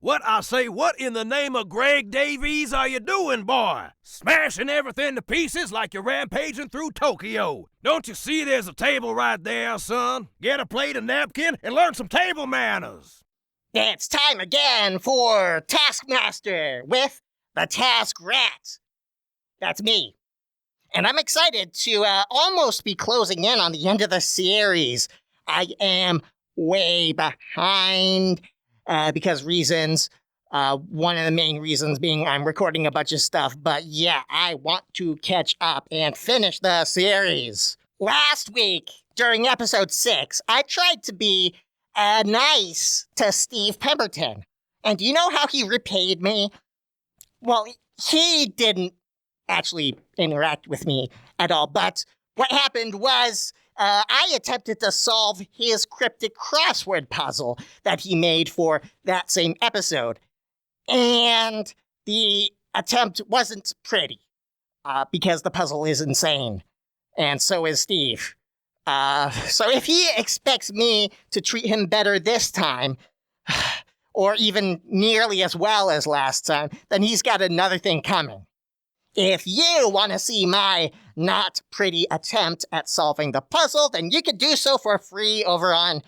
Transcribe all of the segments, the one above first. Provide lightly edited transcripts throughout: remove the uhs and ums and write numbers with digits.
What I say, what in the name of Greg Davies are you doing, boy? Smashing everything to pieces like you're rampaging through Tokyo. Don't you see there's a table right there, son? Get a plate and napkin and learn some table manners. It's time again for Taskmaster with the Task Rat. That's me. And I'm excited to almost be closing in on the end of the series. I am way behind because reasons. One of the main reasons being I'm recording a bunch of stuff. But yeah, I want to catch up and finish the series. Last week, during episode 6, I tried to be nice to Steve Pemberton. And do you know how he repaid me? Well, he didn't actually interact with me at all, but what happened was I attempted to solve his cryptic crossword puzzle that he made for that same episode. And the attempt wasn't pretty, because the puzzle is insane. And so is Steve. So if he expects me to treat him better this time, or even nearly as well as last time, then he's got another thing coming. If you want to see my not pretty attempt at solving the puzzle, then you can do so for free over on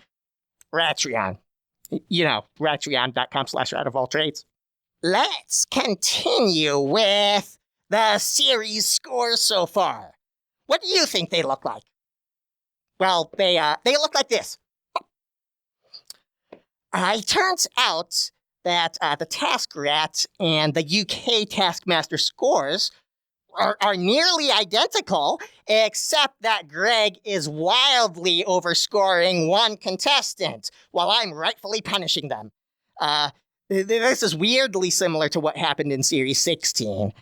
Ratreon. You know, ratreon.com/ratofalltrades. Let's continue with the series scores so far. What do you think they look like? Well, they look like this. It turns out that the Task Rat and the UK Taskmaster scores are nearly identical, except that Greg is wildly overscoring one contestant, while I'm rightfully punishing them. This is weirdly similar to what happened in Series 16,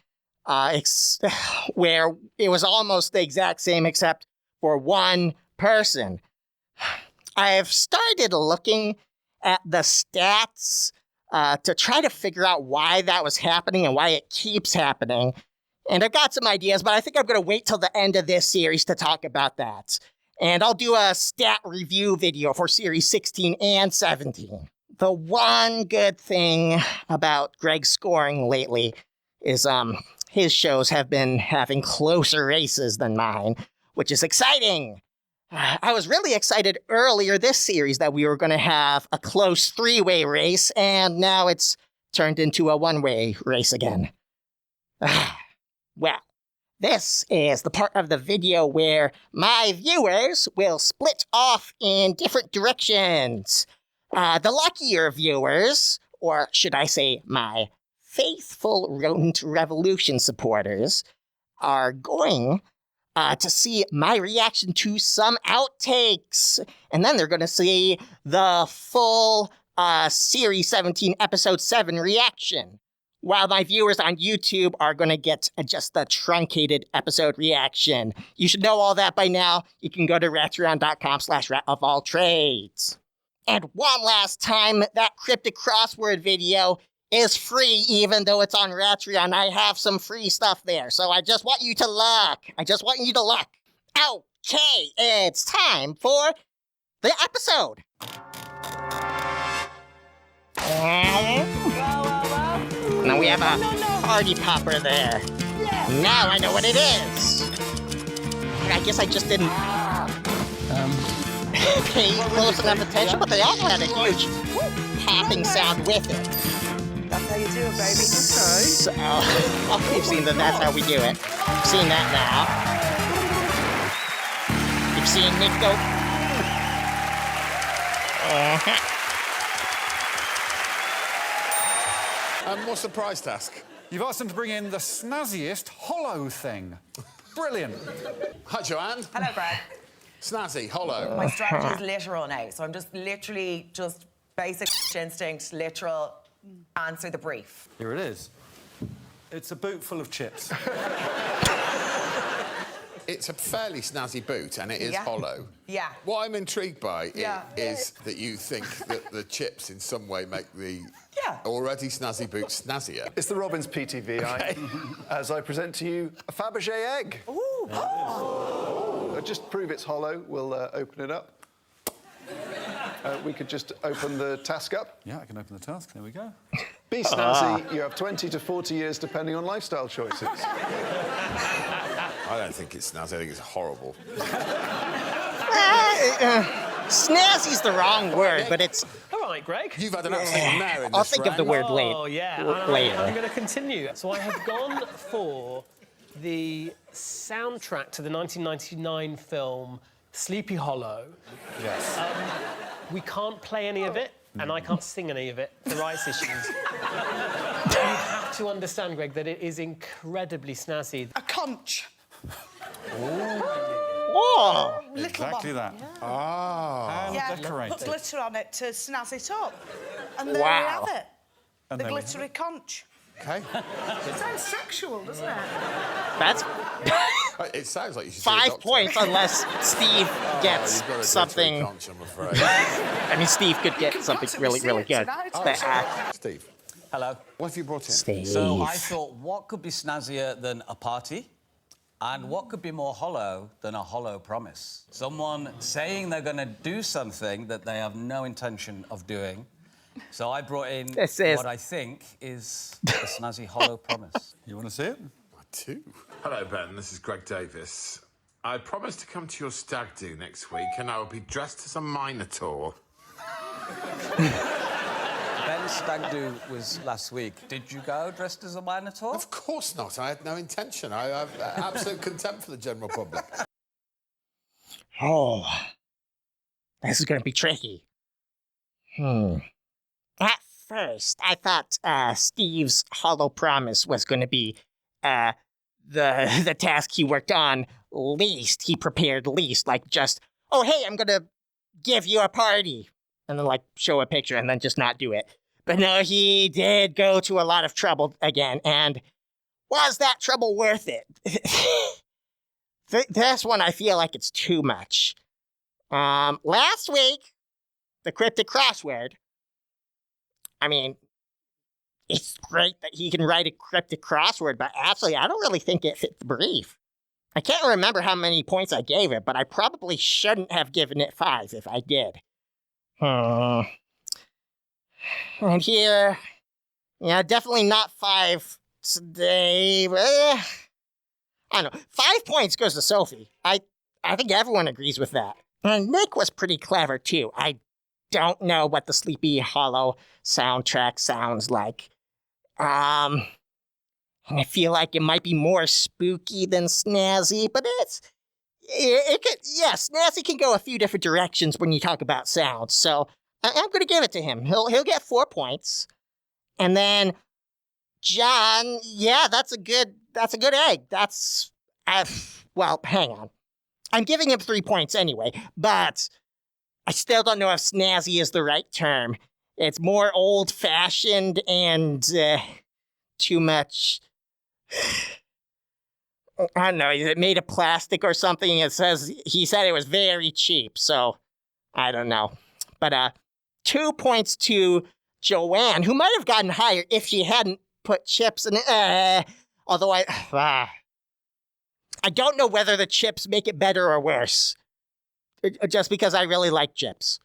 where it was almost the exact same except for one person. I've started looking at the stats to try to figure out why that was happening and why it keeps happening. And I've got some ideas, but I think I'm going to wait till the end of this series to talk about that. And I'll do a stat review video for Series 16 and 17. The one good thing about Greg's scoring lately is his shows have been having closer races than mine, which is exciting. I was really excited earlier this series that we were going to have a close three-way race, and now it's turned into a one-way race again. Well, this is the part of the video where my viewers will split off in different directions. The luckier viewers, or should I say my faithful Rodent Revolution supporters, are going to see my reaction to some outtakes. And then they're going to see the full Series 17 Episode 7 reaction. While my viewers on YouTube are going to get just the truncated episode reaction. You should know all that by now. You can go to ratreon.com/ratofalltrades. And one last time, that cryptic crossword video is free, even though it's on Ratreon. I have some free stuff there, so I just want you to look. Okay, it's time for the episode. Now we have a party popper there. Now I know what it is. I guess I just didn't pay close enough attention, but they also had a huge popping sound with it. That's how you do it, baby. Okay. So, you've seen that that's how we do it. You've seen that now. You've seen Nick go. What's the prize task? You've asked them to bring in the snazziest hollow thing. Brilliant. Hi, Joanne. Hello, Greg. Snazzy, hollow. My strategy is literal now, so I'm just literally basic instinct, literal, answer the brief. Here it is. It's a boot full of chips. It's a fairly snazzy boot, and it is hollow. Yeah. What I'm intrigued by is that you think that the chips in some way make the already snazzy boot snazzier. It's the Robbins PTVI. As I present to you a Fabergé egg. Ooh. Just prove it's hollow, we'll open it up. We could just open the task up. Yeah, I can open the task. There we go. Be snazzy. You have 20 to 40 years, depending on lifestyle choices. I don't think it's snazzy. I think it's horrible. Snazzy's the wrong word, but it's... All right, Greg. You've had an absolute mare in I'll this think of the round. word Oh, yeah. later. I'm going to continue. So I have gone for the soundtrack to the 1999 film Sleepy Hollow. Yes. We can't play any of it, and I can't sing any of it for rights issues. You have to understand, Greg, that it is incredibly snazzy. A conch. Oh! Exactly that. Ah. Yeah, decorated. put glitter on it to snazz it up. And there Wow. we have it. And The there we glittery conch. Okay. It sounds sexual, doesn't it? That's It sounds like you should see a 5 doctor. points unless Steve gets You've got a something... glittery conch, I'm afraid. I mean, Steve could get something really, really good. But, Steve, Hello. what have you brought in? Steve. So I thought, what could be snazzier than a party? And what could be more hollow than a hollow promise? Someone saying they're going to do something that they have no intention of doing. So I brought in what I think is a snazzy hollow promise. You want to see it? I do. Hello, Ben. This is Greg Davies. I promised to come to your stag do next week, and I will be dressed as a minotaur. Ben's stag do was last week. Did you go dressed as a minotaur? Of course not. I had no intention. I have absolute contempt for the general public. Oh. This is going to be tricky. At first, I thought Steve's hollow promise was going to be the task he worked on least. He prepared least. Like, just, oh, hey, I'm going to give you a party. And then, like, show a picture and then just not do it. But no, he did go to a lot of trouble again. And was that trouble worth it? This one, I feel like it's too much. Last week, the cryptic crossword. I mean, it's great that he can write a cryptic crossword, but actually, I don't really think it fit the brief. I can't remember how many points I gave it, but I probably shouldn't have given it 5 if I did. And here, yeah, definitely not 5 today. I don't know. 5 points goes to Sophie. I think everyone agrees with that. And Nick was pretty clever, too. I don't know what the Sleepy Hollow soundtrack sounds like. And I feel like it might be more spooky than snazzy, but it could, yeah, snazzy can go a few different directions when you talk about sound. So I'm going to give it to him. He'll get 4 points. And then John, yeah, that's a good egg. That's, well, hang on. I'm giving him 3 points anyway, but I still don't know if snazzy is the right term. It's more old-fashioned and too much... I don't know, is it made of plastic or something? He said it was very cheap, so I don't know. But 2 points to Joanne, who might have gotten higher if she hadn't put chips in it. Although I don't know whether the chips make it better or worse. Just because I really like chips.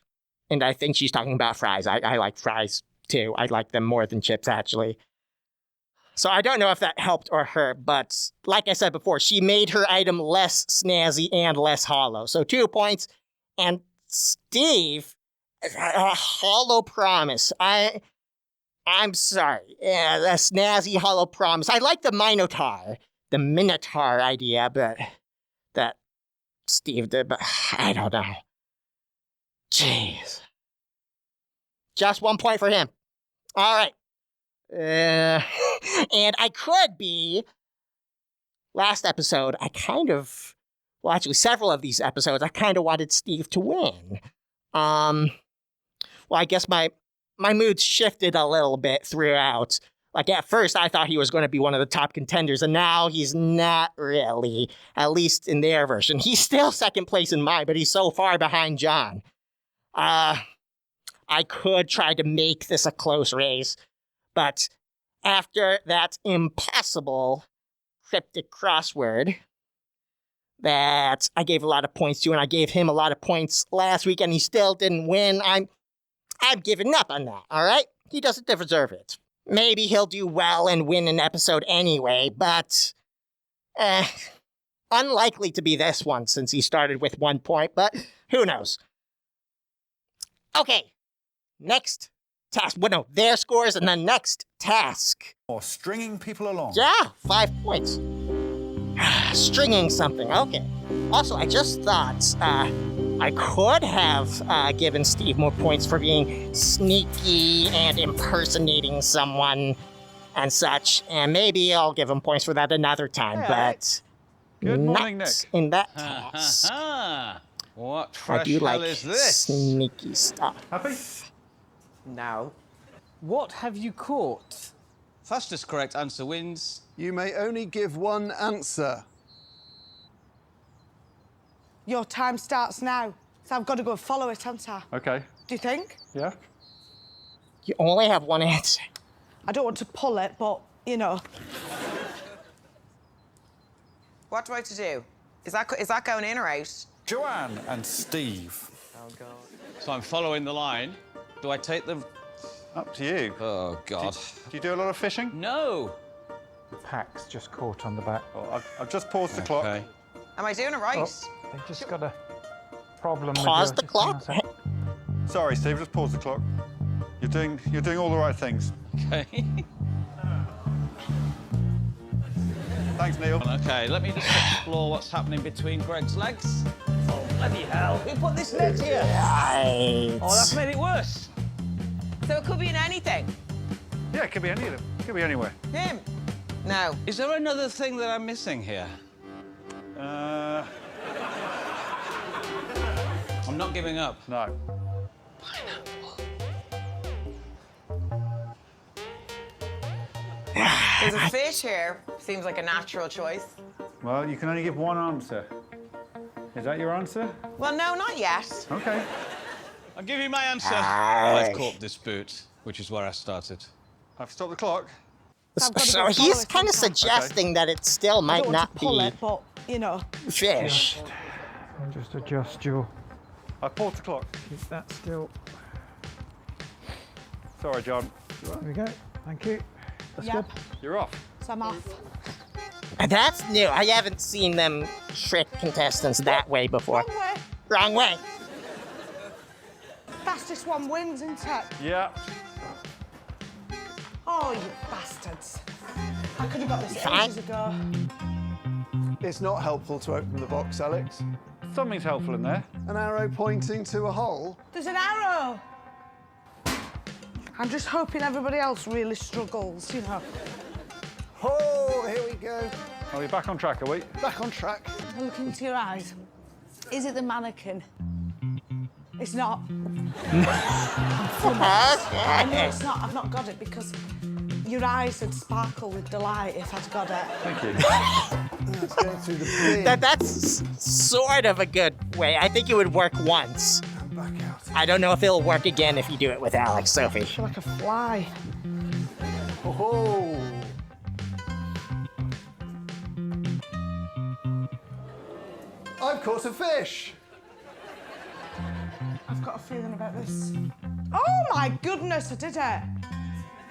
And I think she's talking about fries. I like fries, too. I like them more than chips, actually. So I don't know if that helped or hurt, but like I said before, she made her item less snazzy and less hollow. So 2 points. And Steve, a hollow promise. I'm sorry. Yeah, the snazzy hollow promise. I like the Minotaur idea, but that Steve did, but I don't know. Jeez. Just 1 point for him. All right. And I could be... Last episode, actually several of these episodes, I kind of wanted Steve to win. Well, I guess my mood shifted a little bit throughout. Like, at first, I thought he was going to be one of the top contenders, and now he's not really, at least in their version. He's still second place in mine, but he's so far behind John. I could try to make this a close race, but after that impossible cryptic crossword, that I gave a lot of points to, and I gave him a lot of points last week, and he still didn't win. I'm giving up on that, all right? He doesn't deserve it. Maybe he'll do well and win an episode anyway, but unlikely to be this one since he started with 1 point, but who knows? Okay, next task. Well, no, their scores, and then next task. Or stringing people along. Yeah, 5 points. Stringing something, okay. Also, I just thought I could have given Steve more points for being sneaky and impersonating someone and such, and maybe I'll give him points for that another time, but Good morning, not Nick. in that task. What I fresh do hell like is this? sneaky stuff. Happy? No. What have you caught? Fastest correct answer wins. You may only give one answer. Your time starts now, so I've got to go and follow it, haven't I? Okay. Do you think? Yeah? You only have one answer. I don't want to pull it, but, you know. What do I have to do? Is that going in or out? Joanne and Steve. Oh, God. So I'm following the line. Do I take the... Up to you. Oh, God. Do you do a lot of fishing? No. The pack's just caught on the back. Oh, I've just paused the clock. Okay. Am I doing it right? Oh, they've just got a problem Pause with the your... clock. Sorry, Steve, just pause the clock. You're doing all the right things. Okay. Thanks, Neil. Okay, let me just explore what's happening between Greg's legs. Oh, bloody hell. Who put this net here? Right. Oh, that's made it worse. So it could be in anything. Yeah, it could be any of them. It could be anywhere. Him? No. Is there another thing that I'm missing here? I'm not giving up. No. There's a fish here. Seems like a natural choice. Well, you can only give one answer. Is that your answer? Well, no, not yet. Okay. I'll give you my answer. I've caught this boot, which is where I started. I've stopped the clock. I've got to So go follow he's it, kind of haven't I? suggesting that it still I might don't want not to pull be it, but, you know. fish. I'll just adjust your... I've paused the clock. Keep that still. Sorry, John. There we go. Thank you. That's Yep. good. You're off. So I'm off. That's new. I haven't seen them trick contestants that way before. Wrong way. Wrong way. Fastest one wins, isn't it? Yeah. Oh, you bastards. I could have got this Fine. ages ago. It's not helpful to open the box, Alex. Something's helpful in there. An arrow pointing to a hole. There's an arrow. I'm just hoping everybody else really struggles, you know. Oh, here we go. Are we back on track, are we? Back on track. Look into your eyes. Is it the mannequin? It's not. I know it's not. I've not got it because your eyes would sparkle with delight if I'd got it. Thank you. Let's go through the bin. That's sort of a good way. I think it would work once. And back out. I don't know if it'll work again if you do it with Alex, Sophie. I feel like a fly. Oh. I've caught a fish. I've got a feeling about this. Oh my goodness, I did it.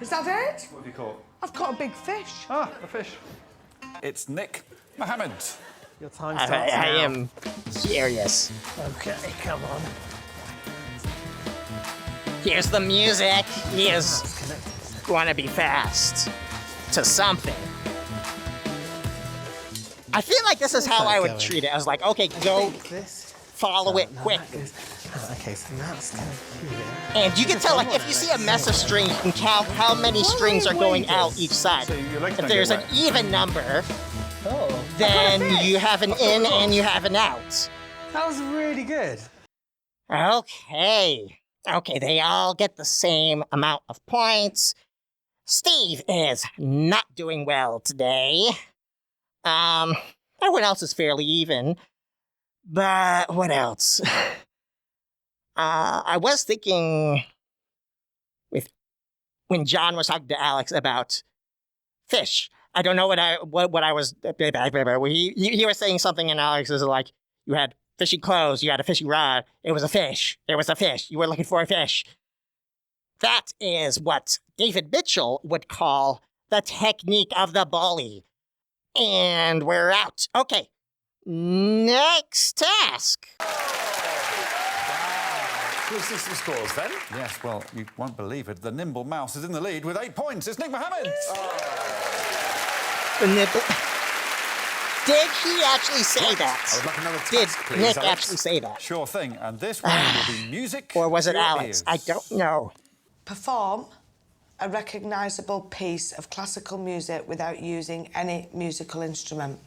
Is that it? What have you caught? I've caught a big fish. Ah, a fish. It's Nick Mohammed. Your time I starts now. am curious. Okay, come on. Here's the music. He is going to be fast to something. I feel like this is how I would treat it. I was like, okay, go This. follow it quick. Okay, so that's kind of here. And you can tell, like, if you see a mess of string, you can count how many strings are going out each side. So your legs If don't there's get an wet. even number, Oh. then you have an in and you have an out. That was really good. Okay. Okay, they all get the same amount of points. Steve is not doing well today. Everyone else is fairly even. But what else? I was thinking when John was talking to Alex about fish, I don't know what I was. He was saying something, and Alex is like, you had fishy clothes, you had a fishy rod. It was a fish. It was a fish. You were looking for a fish. That is what David Mitchell would call the technique of the bully. And we're out. Okay. Next task. Can we see some scores then? Yes, well, you won't believe it. The nimble mouse is in the lead with 8 points. It's Nick Mohammed. The nipple. Did he actually say that? I would like another Did task, please, Nick Alex. actually say that? Sure thing. And this one will be music. Or was it to your Alex? ears. I don't know. Perform a recognisable piece of classical music without using any musical instrument.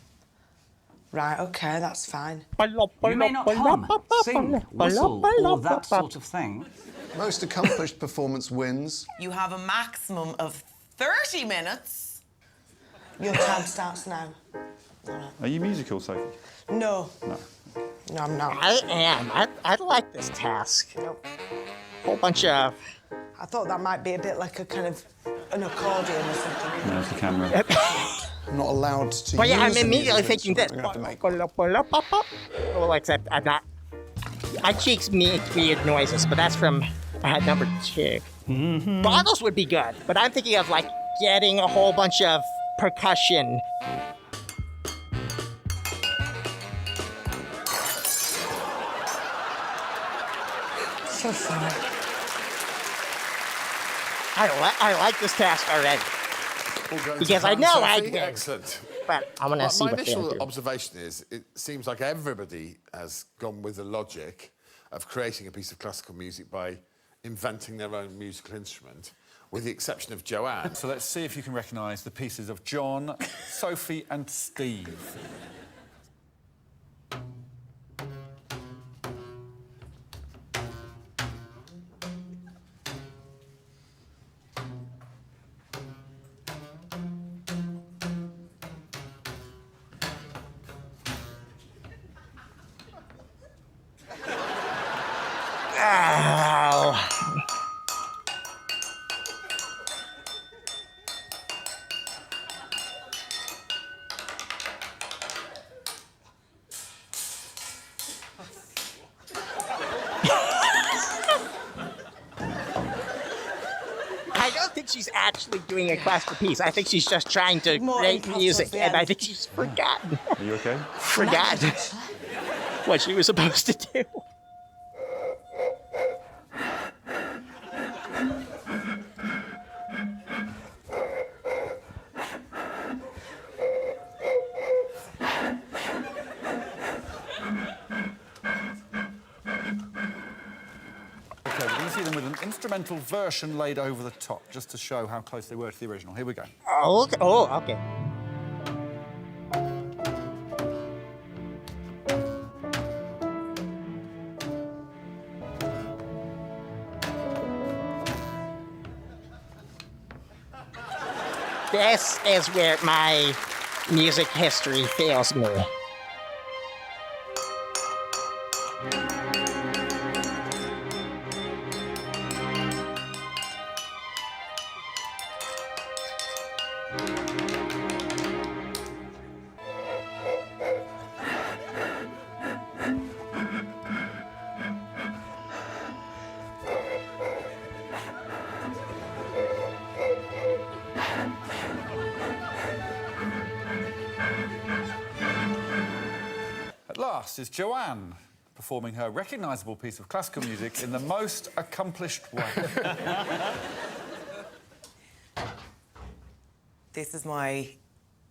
Right, OK, that's fine. You may not hum, sing, whistle, or that sort of thing. Most accomplished performance wins. You have a maximum of 30 minutes. Your time starts now. Are you musical, Sophie? No. No. No, I'm not. I am. I like this task. Nope. Whole bunch of... I thought that might be a bit like a kind of an accordion or something. There's the camera. I'm not allowed to But yeah, use I'm a immediately musical thinking this. instrument. I'm gonna have to make- Well, except I'm not. My cheeks make weird noises, but that's from number 2. Bottles would be good, but I'm thinking of like getting a whole bunch of percussion. So sad. I like this task already. All going to Because I plan, know Sophie. I'd win. Excellent. But I'm gonna see My what they initial do. observation is, it seems like everybody has gone with the logic of creating a piece of classical music by inventing their own musical instrument, with the exception of Joanne. So let's see if you can recognise the pieces of John, Sophie and Steve. Ow. I don't think she's actually doing a classical piece. I think she's just trying to More create impulsive, music, yeah. and I think she's forgotten. Are you OK? Forgotten what she was supposed to do. OK, we're going to see them with an instrumental version laid over the top, just to show how close they were to the original. Here we go. Oh, okay. Oh, okay. This is where my music history fails me. At last is Joanne, performing her recognisable piece of classical music in the most accomplished way. This is my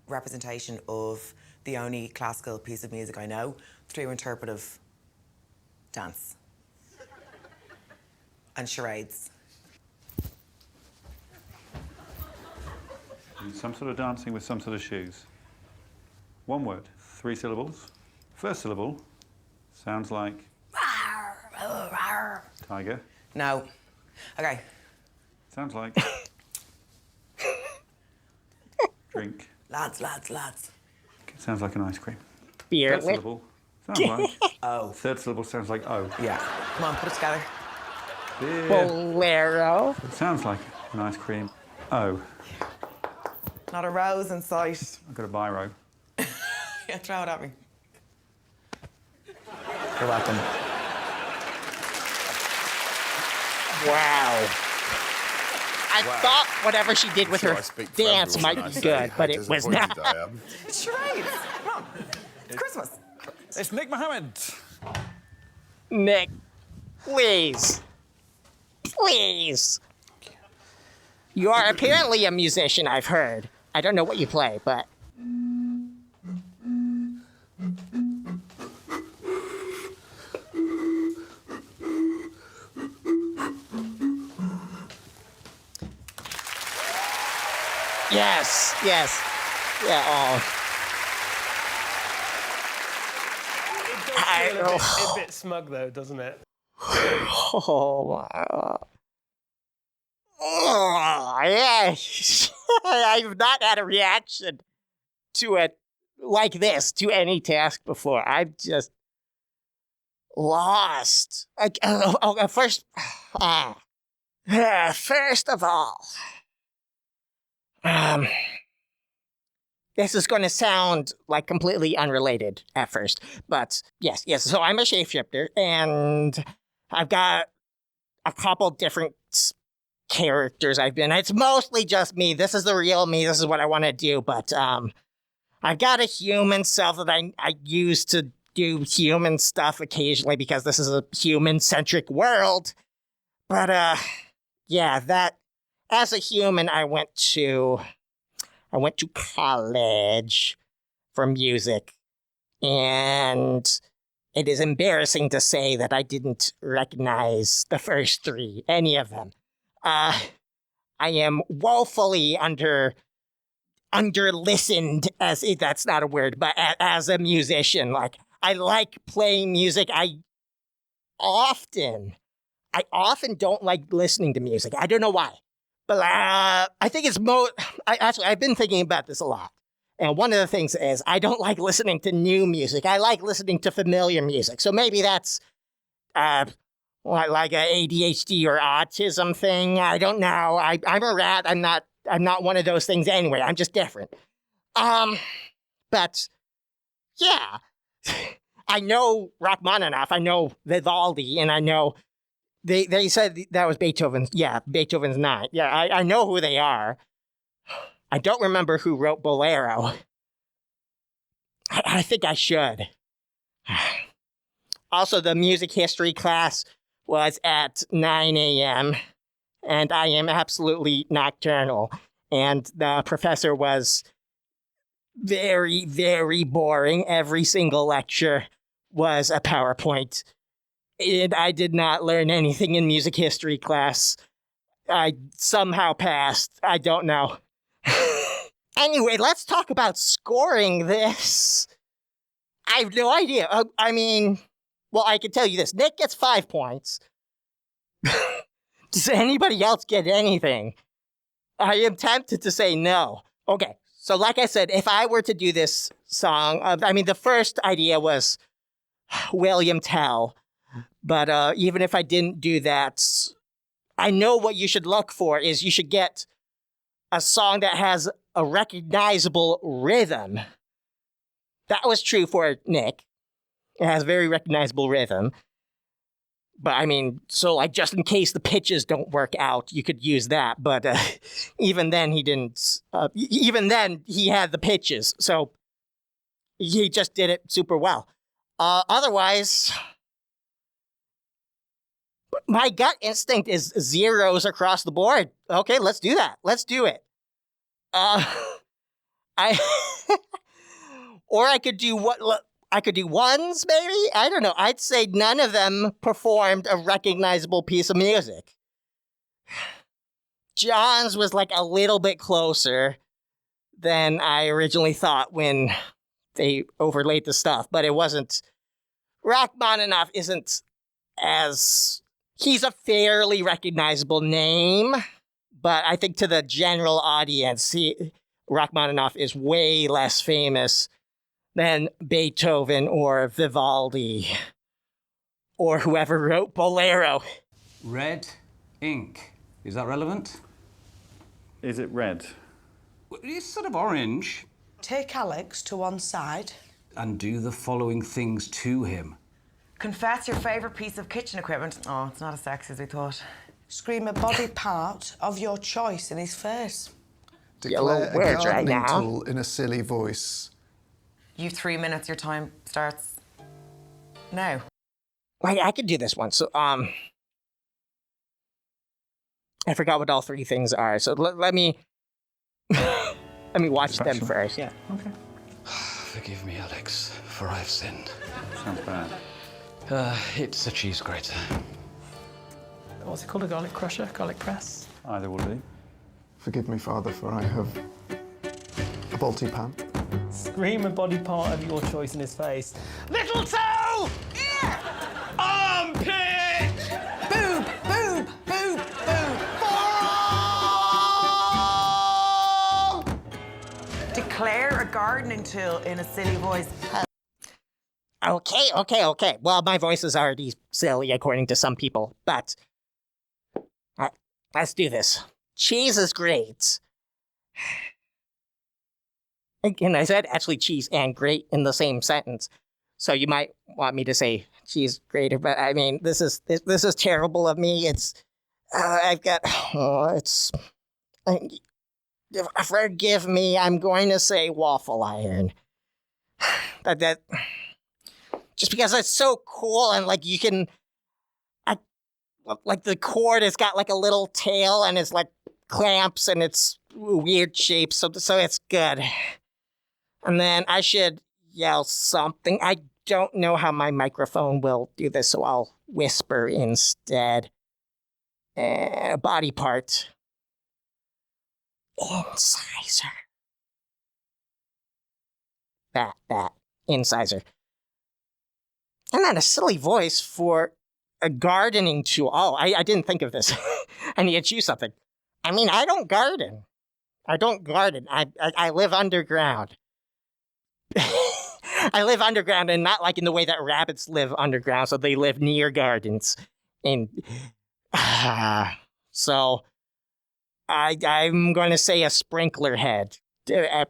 representation of the only classical piece of music I know through interpretive dance and charades. Some sort of dancing with some sort of shoes. One word, 3 syllables. First syllable sounds like tiger. No. Okay. Sounds like drink. Lads, lads, lads. Sounds like an ice cream. Beer. Third syllable sounds like Oh. Third syllable sounds like oh. Yeah. Come on, put it together. Beer. Bolero. It sounds like an ice cream. Oh. Not a rose in sight. I've got a biro. Yeah, throw it at me. You're welcome. Wow. I thought whatever she did with Sure, her I speak for dance everyone might when I be say good, how but it was disappointed not. I am. It's charades. Come on. It's Christmas. It's Nick Mohammed. Nick, please. Please. You are apparently a musician, I've heard. I don't know what you play, but... Yes, yes. Yeah, oh. It does feel a bit smug, though, doesn't it? Oh, my God. Oh, yeah. I've not had a reaction to it like this to any task before. I'm just lost. First of all, this is going to sound like completely unrelated at first, but yes. So I'm a shapeshifter, and I've got a couple different characters I've been. It's mostly just me. This is the real me. This is what I want to do, but I've got a human self that I use to do human stuff occasionally because this is a human-centric world. But yeah, that as a human, I went to college for music, and it is embarrassing to say that I didn't recognize the first three, any of them. I am woefully under-listened, as that's not a word, but as a musician. Like, I like playing music. I often don't like listening to music. I don't know why. But I think it's I've been thinking about this a lot. And one of the things is I don't like listening to new music. I like listening to familiar music. So maybe that's like a ADHD or autism thing. I don't know. I'm a rat. I'm not one of those things anyway. I'm just different. But yeah, I know Rachmaninoff. I know Vivaldi, and I know they said that was Beethoven's. Yeah, Beethoven's 9. Yeah, I know who they are. I don't remember who wrote Bolero. I think I should. Also, the music history class was at 9 a.m., and I am absolutely nocturnal. And the professor was very, very boring. Every single lecture was a PowerPoint. And I did not learn anything in music history class. I somehow passed. I don't know. Anyway, let's talk about scoring this. I have no idea. Well, I can tell you this. Nick gets 5 points. Does anybody else get anything? I am tempted to say no. Okay, so like I said, if I were to do this song, the first idea was William Tell. But even if I didn't do that, I know what you should look for is you should get a song that has a recognizable rhythm. That was true for Nick. It has very recognizable rhythm. But so like just in case the pitches don't work out, you could use that. But even then he didn't. Even then he had the pitches, so he just did it super well. Otherwise, my gut instinct is zeros across the board. Okay, let's do that. Let's do it. Or I could do I could do ones, maybe? I don't know. I'd say none of them performed a recognizable piece of music. John's was like a little bit closer than I originally thought when they overlaid the stuff, but it wasn't. Rachmaninoff isn't as... He's a fairly recognizable name, but I think to the general audience, Rachmaninoff is way less famous than Beethoven or Vivaldi or whoever wrote Bolero. Red ink. Is that relevant? Is it red? It's sort of orange. Take Alex to one side. And do the following things to him. Confess your favourite piece of kitchen equipment. Oh, it's not as sexy as we thought. Scream a body part of your choice in his face. Declare a words right gardening now. tool in a silly voice. You've 3 minutes, your time starts now. Wait, I could do this one. So, I forgot what all three things are. So let me let me watch them first. Yeah. Okay. Forgive me, Alex, for I've sinned. Sounds bad. It's a cheese grater. What's it called? A garlic crusher? Garlic press? Either will do. Forgive me, Father, for I have a bolty pan. Scream a body part of your choice in his face. Little toe! Armpit! Boob, boob, boob, boob. Declare a gardening tool in a silly voice. Okay. Well, my voice is already silly according to some people, but let's do this. Cheese is great. And I said actually cheese and great in the same sentence. So you might want me to say cheese grater, but I mean, this is terrible of me. It's, forgive me, I'm going to say waffle iron. That just because it's so cool and like you can, like the cord has got like a little tail and it's like clamps and it's weird shapes, so it's good. And then I should yell something. I don't know how my microphone will do this, so I'll whisper instead. Body part. Incisor. That. Incisor. And then a silly voice for a gardening tool. Oh, I didn't think of this. I need to choose something. I mean, I don't garden. I live underground. I live underground, and not like in the way that rabbits live underground, so they live near gardens. And so I'm going to say a sprinkler head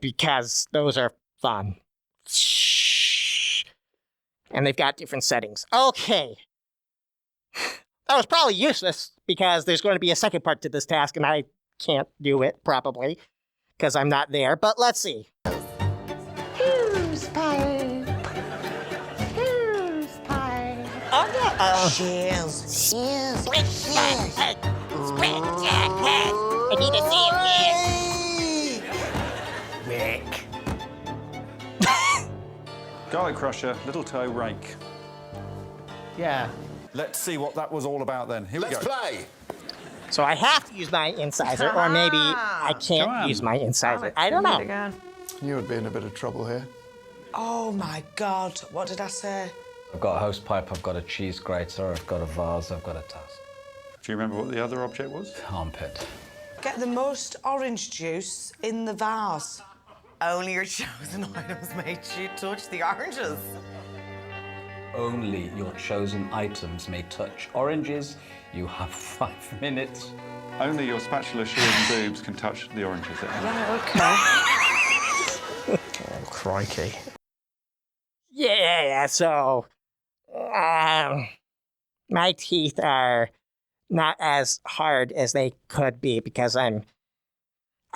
because those are fun. And they've got different settings. Okay. That was probably useless because there's going to be a second part to this task, and I can't do it probably because I'm not there. But let's see. Who's pipe? Oh yeah. Cheers. I need to see it. Rick. Garlic crusher, little toe, rake. Yeah. Let's see what that was all about then. Here we Let's go. play. So I have to use my incisor, or maybe I Come can't on. use my incisor. I don't know. Again. You would be in a bit of trouble here. Oh my God, what did I say? I've got a hose pipe, I've got a cheese grater, I've got a vase, I've got a task. Do you remember what the other object was? Armpit. Get the most orange juice in the vase. Only your chosen items may touch the oranges. Only your chosen items may touch oranges. You have 5 minutes. Only your spatula, shears and boobs can touch the oranges. Right, okay. Oh, crikey. Yeah, so my teeth are not as hard as they could be because I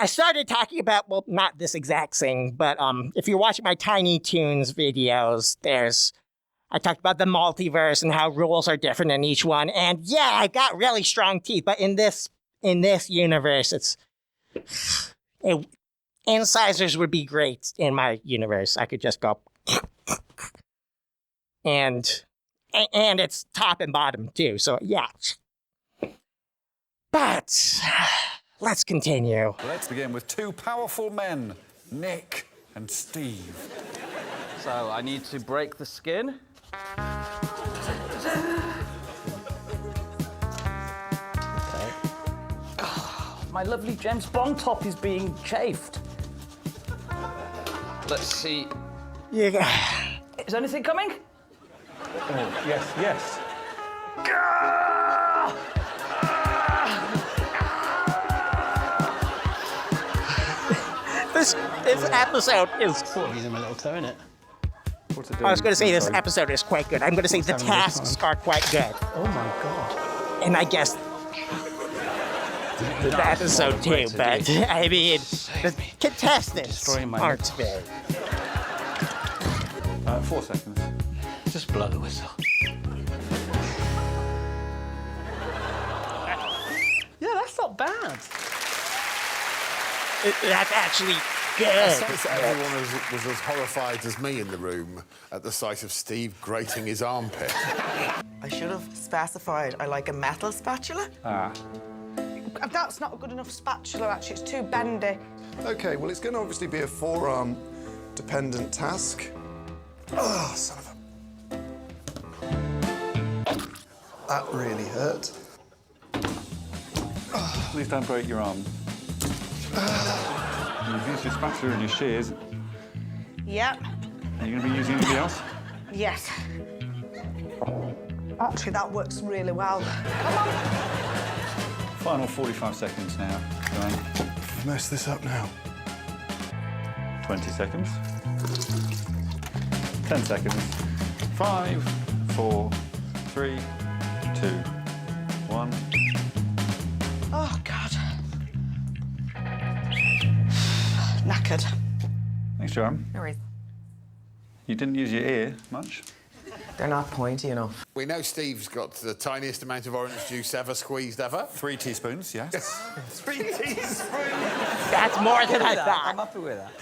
started talking about, well, not this exact thing, but if you're watching my Tiny Toons videos, I talked about the multiverse and how rules are different in each one. And yeah, I got really strong teeth, but in this universe, incisors would be great in my universe. I could just go and it's top and bottom too. So yeah. But let's continue. Let's begin with two powerful men, Nick and Steve. So I need to break the skin. My lovely James Bond top is being chafed. Let's see. Yeah. Is anything coming? Oh, yes. This episode is. Sort of using my little toe in it. What's it I was doing? going to say this Sorry. episode is quite good. I'm going to say the tasks are quite good. Oh my god. And I guess the episode too, but I mean, the contestants aren't very. 4 seconds. Just blow the whistle. Yeah, that's not bad. That's actually I good. sense that everyone was as horrified as me in the room at the sight of Steve grating his armpit. I should have specified I like a metal spatula. That's not a good enough spatula, actually. It's too bendy. OK, well, it's going to obviously be a forearm-dependent task. Oh, son of a... That really hurt. Please don't break your arm. You've used your spatula and your shears. Yep. Are you going to be using anything else? Yes. Actually, that works really well. Come on. Final 45 seconds now. Joanne. Mess this up now. 20 seconds. 10 seconds. 5, 4, 3, 2, 1. Oh, God. Knackered. Thanks, Joanne. No worries. You didn't use your ear much. They're not pointy enough. We know Steve's got the tiniest amount of orange juice ever squeezed ever. 3 teaspoons, yes. 3 teaspoons. That's more than I I'm thought. happy with that.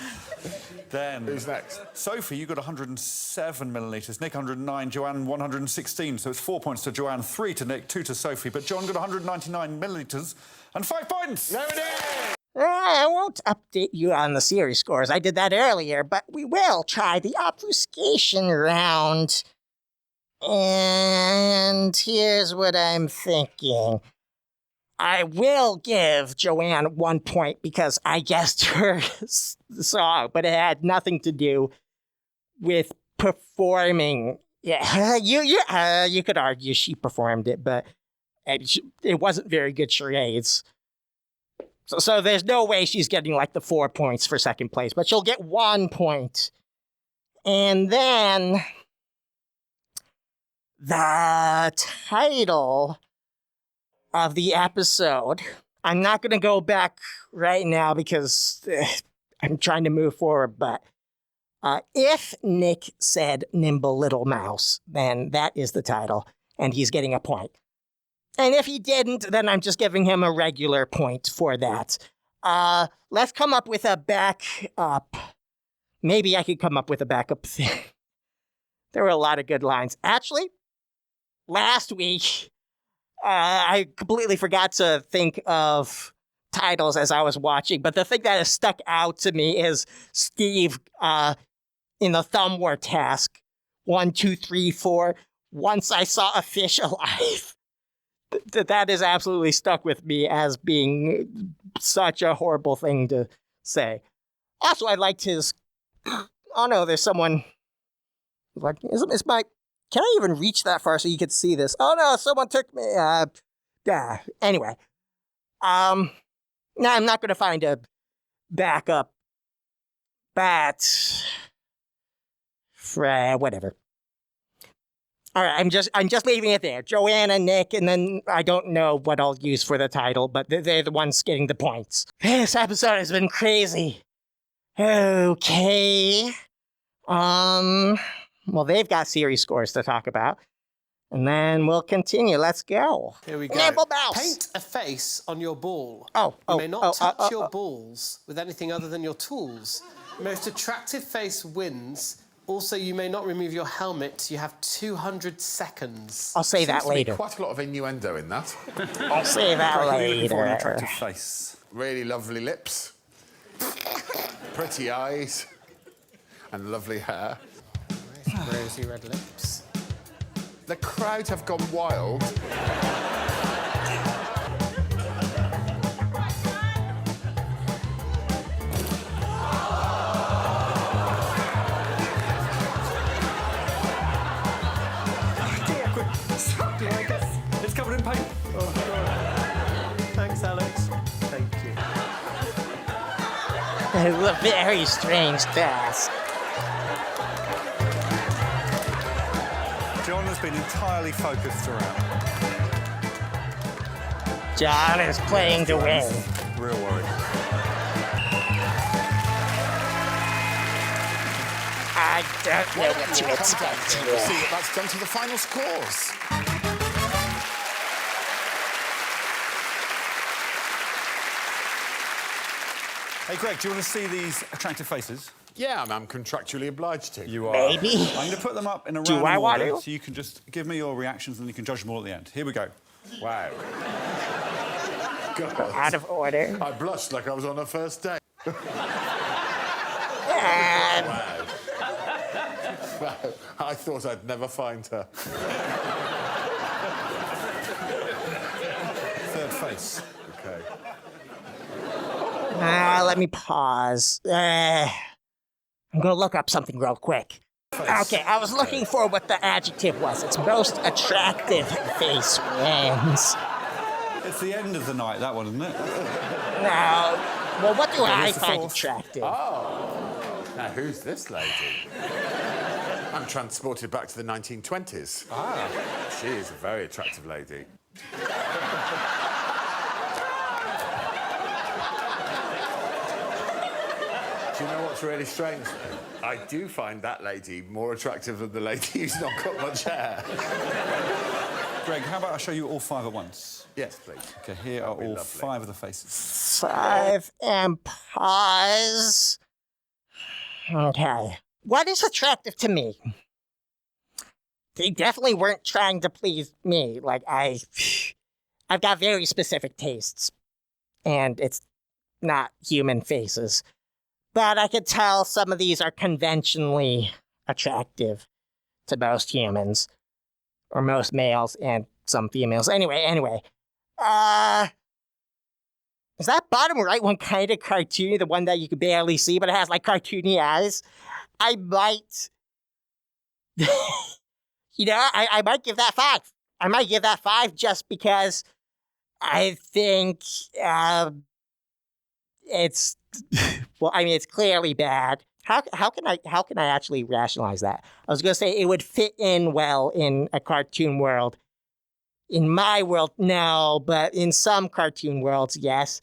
Then... Who's next? Sophie, you got 107 millilitres. Nick, 109. Joanne, 116. So it's 4 points to Joanne, 3 to Nick, 2 to Sophie. But John got 199 millilitres and 5 points. There it is! I won't update you on the series scores. I did that earlier, but we will try the obfuscation round. And here's what I'm thinking. I will give Joanne 1 point because I guessed her song, but it had nothing to do with performing. Yeah, you could argue she performed it, but it wasn't very good charades. So there's no way she's getting like the 4 points for second place, but she'll get 1 point. And then the title of the episode, I'm not going to go back right now because I'm trying to move forward, but if Nick said Nimble Little Mouse, then that is the title, and he's getting a point. And if he didn't, then I'm just giving him a regular point for that. Let's come up with a backup. Maybe I could come up with a backup thing. There were a lot of good lines. Actually, last week, I completely forgot to think of titles as I was watching, but the thing that has stuck out to me is Steve in the thumb war task. 1, 2, 3, 4. Once I saw a fish alive. That is absolutely stuck with me as being such a horrible thing to say. Also, I liked his... Oh no, there's someone... Like, is my... Can I even reach that far so you could see this? Oh no, someone took me... Yeah. Anyway. No, I'm not going to find a backup. But... Whatever. All right, I'm just leaving it there. Joanna, Nick, and then I don't know what I'll use for the title, but they're the ones getting the points. This episode has been crazy. Okay. Well, they've got series scores to talk about. And then we'll continue. Let's go. Here we go. Nimble Mouse. Paint a face on your ball. You You may not touch your balls with anything other than your tools. Most attractive face wins. Also, you may not remove your helmet. You have 200 seconds. I'll say that Seems to be later. quite a lot of innuendo in that. I'll say that What are you looking for in an later. attractive face? Really lovely lips, pretty eyes, and lovely hair. Rosy red lips. The crowd have gone wild. It's covered in paint. Oh, God. Thanks, Alex. Thank you. It's a very strange task. John has been entirely focused throughout. John is playing to win. Real worry. I don't know what to expect We'll see here. what that's done to the final scores. Hey, Greg, do you want to see these attractive faces? Yeah, I'm contractually obliged to. You are. Maybe. I'm going to put them up in a Do random I want order, to? so you can just give me your reactions and you can judge them all at the end. Here we go. Wow. God. Out of order. I blushed like I was on a first date. And Wow. Wow. I thought I'd never find her. Third face. Okay. let me pause. I'm gonna look up something real quick. Okay, I was looking for what the adjective was. It's most attractive face wins. It's the end of the night, that one, isn't it? Now, well, what do I here's the find fourth. attractive? Now, who's this lady? I'm transported back to the 1920s. Ah. She is a very attractive lady. Do you know what's really strange? I do find that lady more attractive than the lady who's not got much hair. Greg, how about I show you all five at once? Yes, please. Okay, here are That'd be all lovely. five of the faces. 5 and pause. Okay. What is attractive to me? They definitely weren't trying to please me. Like, I've got very specific tastes. And it's not human faces. But I could tell some of these are conventionally attractive to most humans. Or most males and some females. Anyway. Is that bottom right one kind of cartoony? The one that you can barely see, but it has like cartoony eyes? I might... I might give that 5. I might give that 5 just because I think it's... Well, I mean, it's clearly bad. How can I actually rationalize that? I was going to say it would fit in well in a cartoon world. In my world, no, but in some cartoon worlds, yes.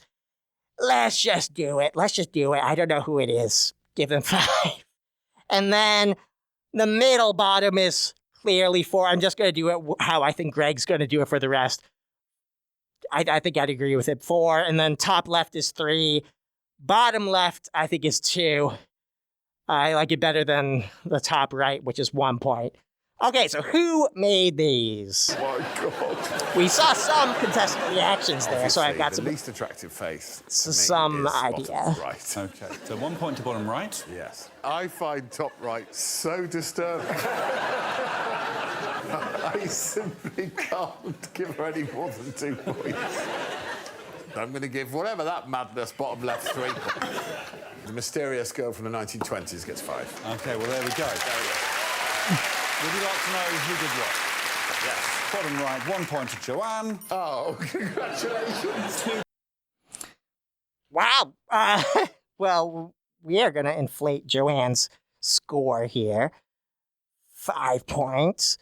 Let's just do it. I don't know who it is. Give them 5. And then the middle bottom is clearly 4. I'm just going to do it how I think Greg's going to do it for the rest. I think I'd agree with it. 4. And then top left is 3. Bottom left, I think, is 2. I like it better than the top right, which is 1 point. Okay, so who made these? Oh, my God. We saw some contestant reactions there, so I've got the some least attractive face. to me some is idea. bottom right. Okay, so 1 point to bottom right. Yes. I find top right so disturbing. I simply can't give her any more than 2 points. I'm going to give whatever that madness bottom left 3 points. The mysterious girl from the 1920s gets 5. Okay, well, there we go. Would you like to know who did what? Yes. Bottom right, 1 point to Joanne. Oh, congratulations. Wow. Well, we are going to inflate Joanne's score here. 5 points.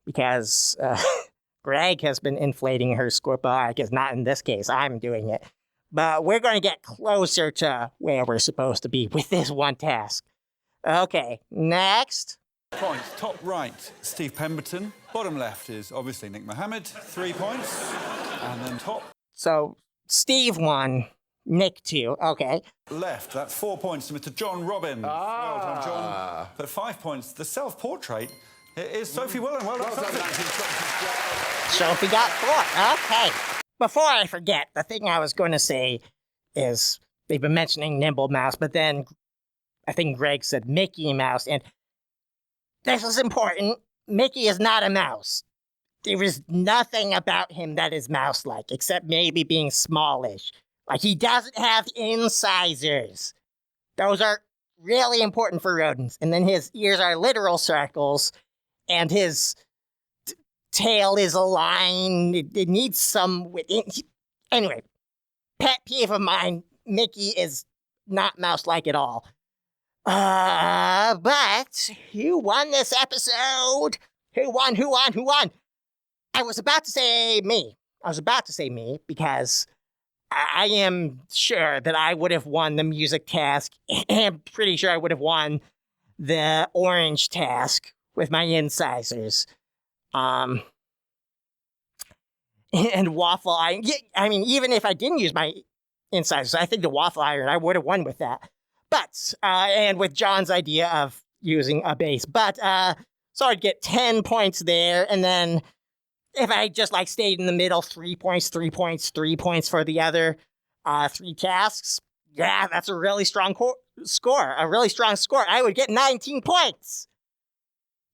Because Greg has been inflating her score, but I guess not in this case. I'm doing it. But we're going to get closer to where we're supposed to be with this one task. Okay, next. Points. Top right, Steve Pemberton. Bottom left is obviously Nick Mohammed, 3 points. And then top So, Steve won, Nick 2. Okay. left, that's 4 points to Mr. John Robbins. Well done, John. But 5 points. The self-portrait is Sophie Willen. Well done, Sophie. Sophie got 4. Okay. Before I forget, the thing I was going to say is they've been mentioning Nimble Mouse, but then I think Greg said Mickey Mouse, and this is important. Mickey is not a mouse. There is nothing about him that is mouse-like, except maybe being smallish. Like, he doesn't have incisors. Those are really important for rodents. And then his ears are literal circles, and his tail is a line. It needs some... Anyway, pet peeve of mine. Mickey is not mouse-like at all. But who won this episode? Who won? I was about to say me. Because I am sure that I would have won the music task. I'm pretty sure I would have won the orange task with my incisors. And waffle iron. I mean, even if I didn't use my incisors, I think the waffle iron, I would have won with that. But, and with John's idea of using a base. But, so I'd get 10 points there, and then if I just like stayed in the middle, 3 points, 3 points, 3 points for the other 3 tasks. Yeah, that's a really strong score. A really strong score. I would get 19 points.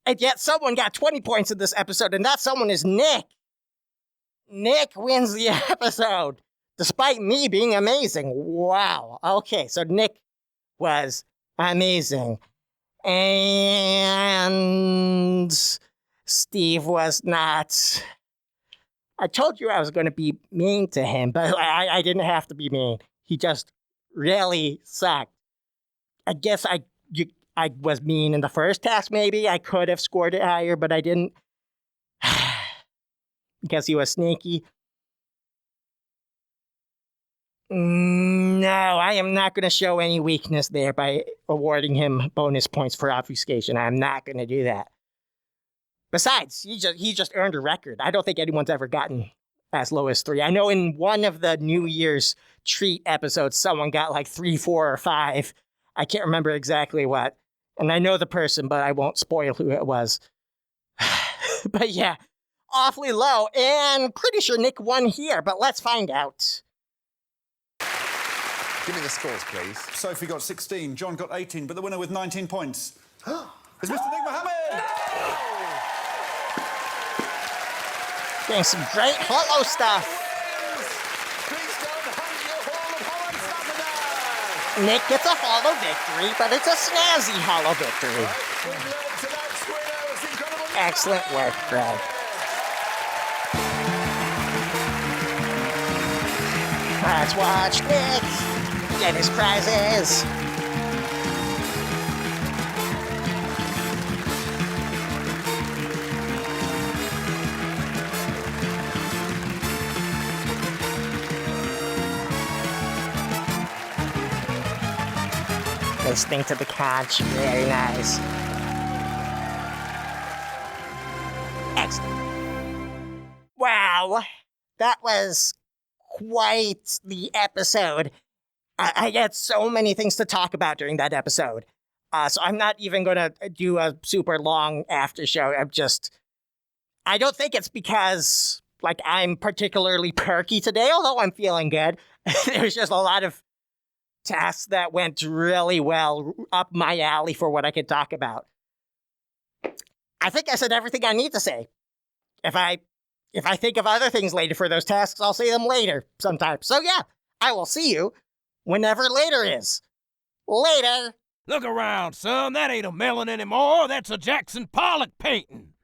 And yet someone got 20 points in this episode, and that someone is Nick. Nick wins the episode, despite me being amazing. Wow. Okay, so Nick was amazing. And Steve was not. I told you I was going to be mean to him, but I didn't have to be mean. He just really sucked. I guess I was mean in the first task, maybe. I could have scored it higher, but I didn't. Because he was sneaky. No, I am not going to show any weakness there by awarding him bonus points for obfuscation. I'm not going to do that. Besides, he just earned a record. I don't think anyone's ever gotten as low as 3. I know in one of the New Year's treat episodes, someone got like 3, 4, or 5. I can't remember exactly what. And I know the person, but I won't spoil who it was. But yeah, awfully low. And pretty sure Nick won here, but let's find out. Give me the scores, please. Sophie got 16, John got 18, but the winner with 19 points is Mr. Nick Mohammed! Getting some great hollow stuff. Please don't hunt your Hall of Hollow Saturday! Nick gets a hollow victory, but it's a snazzy hollow victory. We've learned tonight's winner was incredible. Excellent work, Greg. Let's watch Nick get his prizes. Listening to the conch, very nice. Excellent. Wow, that was quite the episode. I had so many things to talk about during that episode. So I'm not even going to do a super long after show. I don't think it's because, like, I'm particularly perky today, although I'm feeling good. There's just a lot of tasks that went really well up my alley for what I could talk about. I think I said everything I need to say. If I think of other things later for those tasks, I'll say them later sometime. So yeah, I will see you whenever later is. Later. Look around, son. That ain't a melon anymore. That's a Jackson Pollock painting.